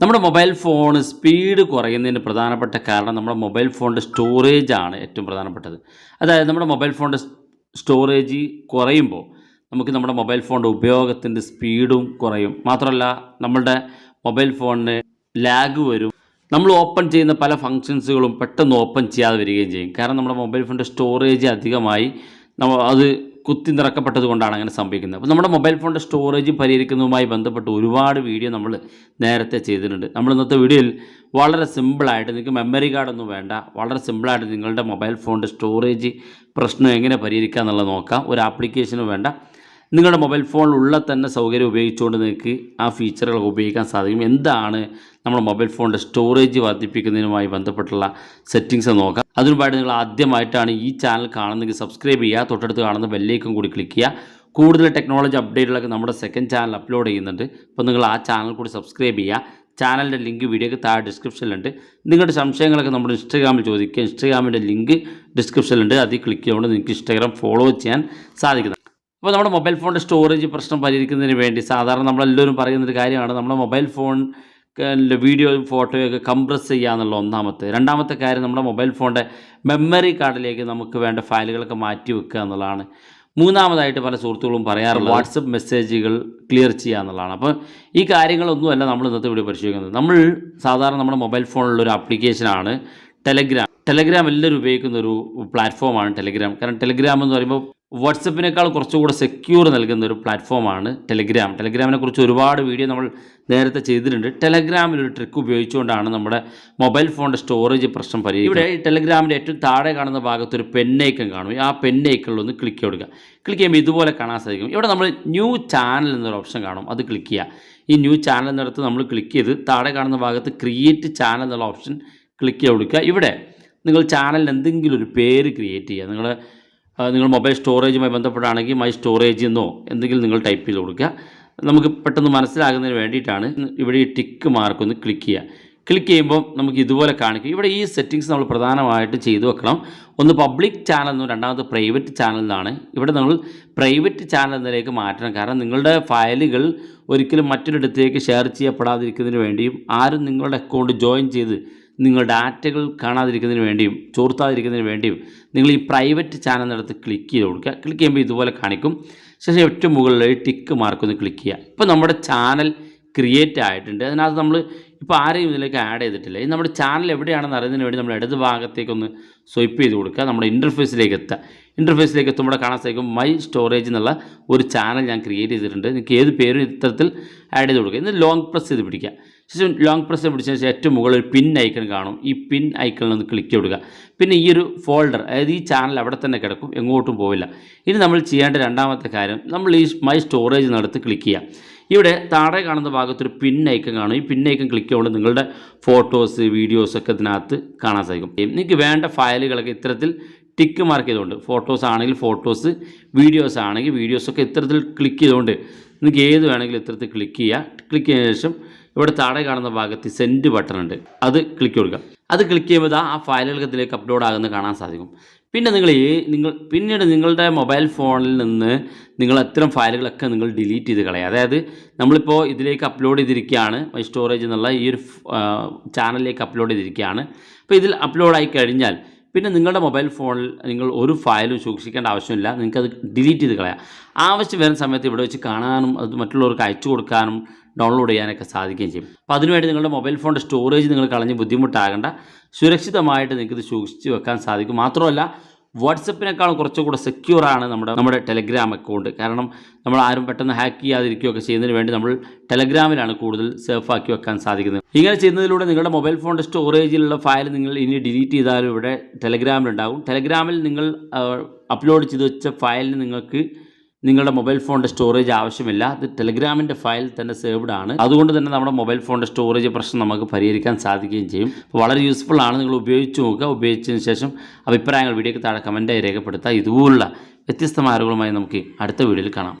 നമ്മുടെ mobile phone speed കുറയുന്നതിന് പ്രധാനപ്പെട്ട കാരണം നമ്മുടെ മൊബൈൽ ഫോണിൻ്റെ സ്റ്റോറേജ് ആണ് ഏറ്റവും പ്രധാനപ്പെട്ടത്. അതായത് നമ്മുടെ മൊബൈൽ ഫോണിൻ്റെ സ്റ്റോറേജ് കുറയുമ്പോൾ നമുക്ക് നമ്മുടെ മൊബൈൽ ഫോണിൻ്റെ ഉപയോഗത്തിൻ്റെ സ്പീഡും കുറയും. മാത്രമല്ല നമ്മളുടെ മൊബൈൽ ഫോണിന് ലാഗ് വരും. നമ്മൾ ഓപ്പൺ ചെയ്യുന്ന പല ഫങ്ഷൻസുകളും പെട്ടെന്ന് ഓപ്പൺ ചെയ്യാതെ വരികയും ചെയ്യും. കാരണം നമ്മുടെ മൊബൈൽ ഫോണിൻ്റെ സ്റ്റോറേജ് അധികമായി അത് കുത്തി നിറക്കപ്പെട്ടത് കൊണ്ടാണ് അങ്ങനെ സംഭവിക്കുന്നത്. അപ്പോൾ നമ്മുടെ മൊബൈൽ ഫോണിൻ്റെ സ്റ്റോറേജ് പരിഹരിക്കുന്നതുമായി ബന്ധപ്പെട്ട് ഒരുപാട് വീഡിയോ നമ്മൾ നേരത്തെ ചെയ്തിട്ടുണ്ട്. നമ്മൾ ഇന്നത്തെ വീഡിയോയിൽ വളരെ സിമ്പിളായിട്ട്, നിങ്ങൾക്ക് മെമ്മറി കാർഡൊന്നും വേണ്ട, വളരെ സിമ്പിളായിട്ട് നിങ്ങളുടെ മൊബൈൽ ഫോണിൻ്റെ സ്റ്റോറേജ് പ്രശ്നം എങ്ങനെ പരിഹരിക്കുക എന്നുള്ളത് നോക്കാം. ഒരു ആപ്ലിക്കേഷനും വേണ്ട, നിങ്ങളുടെ മൊബൈൽ ഫോണിലുള്ള തന്നെ സൗകര്യം ഉപയോഗിച്ചുകൊണ്ട് നിങ്ങൾക്ക് ആ ഫീച്ചറുകൾ ഉപയോഗിക്കാൻ സാധിക്കും. എന്താണ് നമ്മുടെ മൊബൈൽ ഫോണിൻ്റെ സ്റ്റോറേജ് വർദ്ധിപ്പിക്കുന്നതിനുമായി ബന്ധപ്പെട്ടുള്ള സെറ്റിങ്സ് നോക്കാം. അതിനുമായിട്ട് നിങ്ങൾ ആദ്യമായിട്ടാണ് ഈ ചാനൽ കാണുന്നതെങ്കിൽ സബ്സ്ക്രൈബ് ചെയ്യുക, തൊട്ടടുത്ത് കാണുന്ന ബെല്ലേക്കും കൂടി ക്ലിക്ക് ചെയ്യുക. കൂടുതൽ ടെക്നോളജി അപ്ഡേറ്റുകളൊക്കെ നമ്മുടെ സെക്കൻഡ് ചാനൽ അപ്ലോഡ് ചെയ്യുന്നുണ്ട്. അപ്പോൾ നിങ്ങൾ ആ ചാനൽ കൂടി സബ്സ്ക്രൈബ് ചെയ്യുക. ചാനലിൻ്റെ ലിങ്ക് വീഡിയോക്ക് താഴെ ഡിസ്ക്രിപ്ഷനിലുണ്ട്. നിങ്ങളുടെ സംശയങ്ങളൊക്കെ നമ്മുടെ ഇൻസ്റ്റാഗ്രാമിൽ ചോദിക്കുക. ഇൻസ്റ്റാഗ്രാമിൻ്റെ ലിങ്ക് ഡിസ്ക്രിപ്ഷനിലുണ്ട്. അതിൽ ക്ലിക്ക് ചെയ്യുകൊണ്ട് നിങ്ങൾക്ക് ഇൻസ്റ്റാഗ്രാം ഫോളോ ചെയ്യാൻ സാധിക്കുന്നത്. അപ്പോൾ നമ്മുടെ മൊബൈൽ ഫോണിൻ്റെ സ്റ്റോറേജ് പ്രശ്നം പരിഹരിക്കുന്നതിന് വേണ്ടി സാധാരണ നമ്മളെല്ലാവരും പറയുന്നൊരു കാര്യമാണ് നമ്മുടെ മൊബൈൽ ഫോൺ വീഡിയോയും ഫോട്ടോയൊക്കെ കംപ്രസ് ചെയ്യുക എന്നുള്ള ഒന്നാമത്തെ. രണ്ടാമത്തെ കാര്യം നമ്മുടെ മൊബൈൽ ഫോണിൻ്റെ മെമ്മറി കാർഡിലേക്ക് നമുക്ക് വേണ്ട ഫയലുകളൊക്കെ മാറ്റി വെക്കുക എന്നുള്ളതാണ്. മൂന്നാമതായിട്ട് പല സുഹൃത്തുക്കളും പറയാറുള്ള വാട്സപ്പ് മെസ്സേജുകൾ ക്ലിയർ ചെയ്യുക എന്നുള്ളതാണ്. അപ്പോൾ ഈ കാര്യങ്ങളൊന്നുമല്ല നമ്മൾ ഇന്നത്തെ വീഡിയോ പരിശോധിക്കുന്നത്. നമ്മൾ സാധാരണ നമ്മുടെ മൊബൈൽ ഫോണിലുള്ളൊരു ആപ്ലിക്കേഷനാണ് ടെലഗ്രാം. ടെലഗ്രാം എല്ലാവരും ഉപയോഗിക്കുന്ന ഒരു പ്ലാറ്റ്ഫോമാണ് ടെലഗ്രാം. കാരണം ടെലഗ്രാം എന്ന് പറയുമ്പോൾ വാട്സപ്പിനേക്കാൾ കുറച്ചുകൂടെ സെക്യൂർ നൽകുന്ന ഒരു പ്ലാറ്റ്ഫോമാണ് ടെലഗ്രാം. ടെലഗ്രാമിനെ കുറിച്ച് ഒരുപാട് വീഡിയോ നമ്മൾ നേരത്തെ ചെയ്തിട്ടുണ്ട്. ടെലഗ്രാമിലൊരു ട്രിക്ക് ഉപയോഗിച്ചുകൊണ്ടാണ് നമ്മുടെ മൊബൈൽ ഫോണിൻ്റെ സ്റ്റോറേജ് പ്രശ്നം പരിഹരിക്കുന്നത്. ഇവിടെ ഈ ടെലഗ്രാമിൻ്റെ ഏറ്റവും താഴെ കാണുന്ന ഭാഗത്ത് ഒരു പെന്നൈക്കൺ കാണും. ആ പെന്നൈക്കണിലൊന്ന് ക്ലിക്ക് കൊടുക്കുക. ക്ലിക്ക് ചെയ്യുമ്പോൾ ഇതുപോലെ കാണാൻ സാധിക്കും. ഇവിടെ നമ്മൾ ന്യൂ ചാനൽ എന്നൊരു ഓപ്ഷൻ കാണും, അത് ക്ലിക്ക് ചെയ്യുക. ഈ ന്യൂ ചാനൽ എന്നിടത്ത് നമ്മൾ ക്ലിക്ക് ചെയ്ത് താഴെ കാണുന്ന ഭാഗത്ത് ക്രിയേറ്റ് ചാനൽ എന്നുള്ള ഓപ്ഷൻ ക്ലിക്ക് ചെയ്ത് കൊടുക്കുക. ഇവിടെ നിങ്ങൾ ചാനലിന് എന്തെങ്കിലും ഒരു പേര് ക്രിയേറ്റ് ചെയ്യുക. നിങ്ങൾ മൊബൈൽ സ്റ്റോറേജുമായി ബന്ധപ്പെട്ടാണെങ്കിൽ മൈ സ്റ്റോറേജ് എന്നോ എന്തെങ്കിലും നിങ്ങൾ ടൈപ്പ് ചെയ്ത് കൊടുക്കുക. നമുക്ക് പെട്ടെന്ന് മനസ്സിലാകുന്നതിന് വേണ്ടിയിട്ടാണ് ഇവിടെ ഈ ടിക്ക് മാർക്കൊന്ന് ക്ലിക്ക് ചെയ്യുക. ക്ലിക്ക് ചെയ്യുമ്പോൾ നമുക്ക് ഇതുപോലെ കാണിക്കും. ഇവിടെ ഈ സെറ്റിങ്സ് നമ്മൾ പ്രധാനമായിട്ട് ചെയ്തു വെക്കണം. ഒന്ന് പബ്ലിക് ചാനൽ എന്നും രണ്ടാമത് പ്രൈവറ്റ് ചാനൽ എന്നാണ്. ഇവിടെ നമ്മൾ പ്രൈവറ്റ് ചാനൽ എന്നതിലേക്ക് മാറ്റണം. കാരണം നിങ്ങളുടെ ഫയലുകൾ ഒരിക്കലും മറ്റൊരിടത്തേക്ക് ഷെയർ ചെയ്യപ്പെടാതിരിക്കുന്നതിന് വേണ്ടിയും ആരും നിങ്ങളുടെ അക്കൗണ്ട് ജോയിൻ ചെയ്ത് നിങ്ങൾ ഡാറ്റകൾ കാണാതിരിക്കുന്നതിന് വേണ്ടിയും ചോർത്താതിരിക്കുന്നതിന് വേണ്ടിയും നിങ്ങൾ ഈ പ്രൈവറ്റ് ചാനൽ എന്നിടത്ത് ക്ലിക്ക് ചെയ്ത് കൊടുക്കുക. ക്ലിക്ക് ചെയ്യുമ്പോൾ ഇതുപോലെ കാണിക്കും. ശേഷം ഏറ്റവും മുകളിൽ ടിക്ക് മാർക്കൊന്ന് ക്ലിക്ക് ചെയ്യുക. ഇപ്പോൾ നമ്മുടെ ചാനൽ ക്രിയേറ്റ് ആയിട്ടുണ്ട്. അതിനകത്ത് നമ്മൾ ഇപ്പോൾ ആരെയും ഇതിലേക്ക് ആഡ് ചെയ്തിട്ടില്ല. ഇത് നമ്മുടെ ചാനൽ എവിടെയാണെന്ന് അറിയുന്നതിന് വേണ്ടി നമ്മൾ ഇടത് ഭാഗത്തേക്കൊന്ന് സ്വൈപ്പ് ചെയ്ത് കൊടുക്കുക. നമ്മുടെ ഇൻ്റർഫേസിലേക്ക് എത്തുക. ഇൻ്റർഫേസിലേക്ക് എത്തുമ്പോൾ കാണാൻ സാധിക്കും മൈ സ്റ്റോറേജ് എന്നുള്ള ഒരു ചാനൽ ഞാൻ ക്രിയേറ്റ് ചെയ്തിട്ടുണ്ട്. നിങ്ങൾക്ക് ഏത് പേരും ഇത്തരത്തിൽ ആഡ് ചെയ്ത് കൊടുക്കുക. ഇന്ന് ലോങ് പ്രസ് ചെയ്ത് പിടിക്കുക. ശേഷം ലോങ് പ്രസ് പിടിച്ചതിന് ശേഷം ഏറ്റവും മുകളിൽ ഒരു പിൻ ഐക്കൺ കാണും. ഈ പിൻ ഐക്കണിൽ ഒന്ന് ക്ലിക്ക് കൊടുക്കുക. പിന്നെ ഈ ഒരു ഫോൾഡർ, അതായത് ഈ ചാനൽ അവിടെ തന്നെ കിടക്കും, എങ്ങോട്ടും പോവില്ല. ഇനി നമ്മൾ ചെയ്യേണ്ട രണ്ടാമത്തെ കാര്യം, നമ്മൾ ഈ മൈ സ്റ്റോറേജ് നടത്ത് ക്ലിക്ക് ചെയ്യുക. ഇവിടെ താഴെ കാണുന്ന ഭാഗത്തൊരു പിൻ ഐക്കൺ കാണും. ഈ പിൻ ഐക്കൺ ക്ലിക്ക് ചെയ്യുമ്പോൾ നിങ്ങളുടെ ഫോട്ടോസ് വീഡിയോസൊക്കെ ഇതിനകത്ത് കാണാൻ സാധിക്കും. നിങ്ങൾക്ക് വേണ്ട ഫയലുകളൊക്കെ ഇത്തരത്തിൽ ടിക്ക് മാർക്ക് ചെയ്തുകൊണ്ട്, ഫോട്ടോസ് ആണെങ്കിൽ ഫോട്ടോസ്, വീഡിയോസ് ആണെങ്കിൽ വീഡിയോസൊക്കെ ഇത്തരത്തിൽ ക്ലിക്ക് ചെയ്തുകൊണ്ട് നിങ്ങൾക്ക് ഏത് വേണമെങ്കിലും ഇത്തരത്തിൽ ക്ലിക്ക് ചെയ്യുക. ക്ലിക്ക് ചെയ്തതിന് ശേഷം ഇവിടെ താഴെ കാണുന്ന ഭാഗത്ത് സെൻഡ് ബട്ടൺ ഉണ്ട്, അത് ക്ലിക്ക് കൊടുക്കുക. അത് ക്ലിക്ക് ചെയ്യുമ്പോൾ ആ ഫയലുകൾക്ക് ഇതിലേക്ക് അപ്ലോഡ് ആകുന്നത് കാണാൻ സാധിക്കും. പിന്നെ പിന്നീട് നിങ്ങളുടെ മൊബൈൽ ഫോണിൽ നിന്ന് നിങ്ങൾ അത്തരം ഫയലുകളൊക്കെ നിങ്ങൾ ഡിലീറ്റ് ചെയ്ത് കളയുക. അതായത് നമ്മളിപ്പോൾ ഇതിലേക്ക് അപ്ലോഡ് ചെയ്തിരിക്കുകയാണ്, മൈ സ്റ്റോറേജ് എന്നുള്ള ഈ ഒരു ചാനലിലേക്ക് അപ്ലോഡ് ചെയ്തിരിക്കുകയാണ്. അപ്പോൾ ഇതിൽ അപ്ലോഡ് ആയി കഴിഞ്ഞാൽ പിന്നെ നിങ്ങളുടെ മൊബൈൽ ഫോണിൽ നിങ്ങൾ ഒരു ഫയലും സൂക്ഷിക്കേണ്ട ആവശ്യമില്ല. നിങ്ങൾക്കത് ഡിലീറ്റ് ചെയ്ത് കളയാം. ആവശ്യം വരുന്ന സമയത്ത് ഇവിടെ വെച്ച് കാണാനും അത് മറ്റുള്ളവർക്ക് അയച്ചു കൊടുക്കാനും ഡൗൺലോഡ് ചെയ്യാനൊക്കെ സാധിക്കുകയും ചെയ്യും. അപ്പോൾ അതിനുവേണ്ടി നിങ്ങളുടെ മൊബൈൽ ഫോണിൻ്റെ സ്റ്റോറേജ് നിങ്ങൾ കളഞ്ഞ് ബുദ്ധിമുട്ടാകേണ്ട, സുരക്ഷിതമായിട്ട് നിങ്ങൾക്കിത് സൂക്ഷിച്ച് വെക്കാൻ സാധിക്കും. മാത്രമല്ല വാട്സപ്പിനേക്കാളും കുറച്ചുകൂടെ സെക്യൂറാണ് നമ്മുടെ ടെലഗ്രാം അക്കൗണ്ട്. കാരണം നമ്മൾ ആരും പെട്ടെന്ന് ഹാക്ക് ചെയ്യാതിരിക്കുകയൊക്കെ ചെയ്യുന്നതിന് വേണ്ടി നമ്മൾ ടെലഗ്രാമിലാണ് കൂടുതൽ സേഫാക്കി വെക്കാൻ സാധിക്കുന്നത്. ഇങ്ങനെ ചെയ്യുന്നതിലൂടെ നിങ്ങളുടെ മൊബൈൽ ഫോണിൻ്റെ സ്റ്റോറേജിലുള്ള ഫയൽ നിങ്ങൾ ഇനി ഡിലീറ്റ് ചെയ്താലും ഇവിടെ ടെലഗ്രാമിലുണ്ടാകും. ടെലഗ്രാമിൽ നിങ്ങൾ അപ്ലോഡ് ചെയ്ത് വെച്ച ഫയലിന് നിങ്ങൾക്ക് നിങ്ങളുടെ മൊബൈൽ ഫോണിൻ്റെ സ്റ്റോറേജ് ആവശ്യമില്ല. അത് ടെലഗ്രാമിൻ്റെ ഫയൽ തന്നെ സേവ്ഡ് ആണ്. അതുകൊണ്ട് തന്നെ നമ്മുടെ മൊബൈൽ ഫോണിൻ്റെ സ്റ്റോറേജ് പ്രശ്നം നമുക്ക് പരിഹരിക്കാൻ സാധിക്കുകയും ചെയ്യും. വളരെ യൂസ്ഫുൾ ആണ്. നിങ്ങൾ ഉപയോഗിച്ച് നോക്കുക. ഉപയോഗിച്ചതിന് ശേഷം അഭിപ്രായങ്ങൾ വീഡിയോയ്ക്ക് താഴെ കമൻറ്റായി രേഖപ്പെടുത്തുക. ഇതുപോലുള്ള വ്യത്യസ്തമായ അറിവുകളുമായി നമുക്ക് അടുത്ത വീഡിയോയിൽ കാണാം.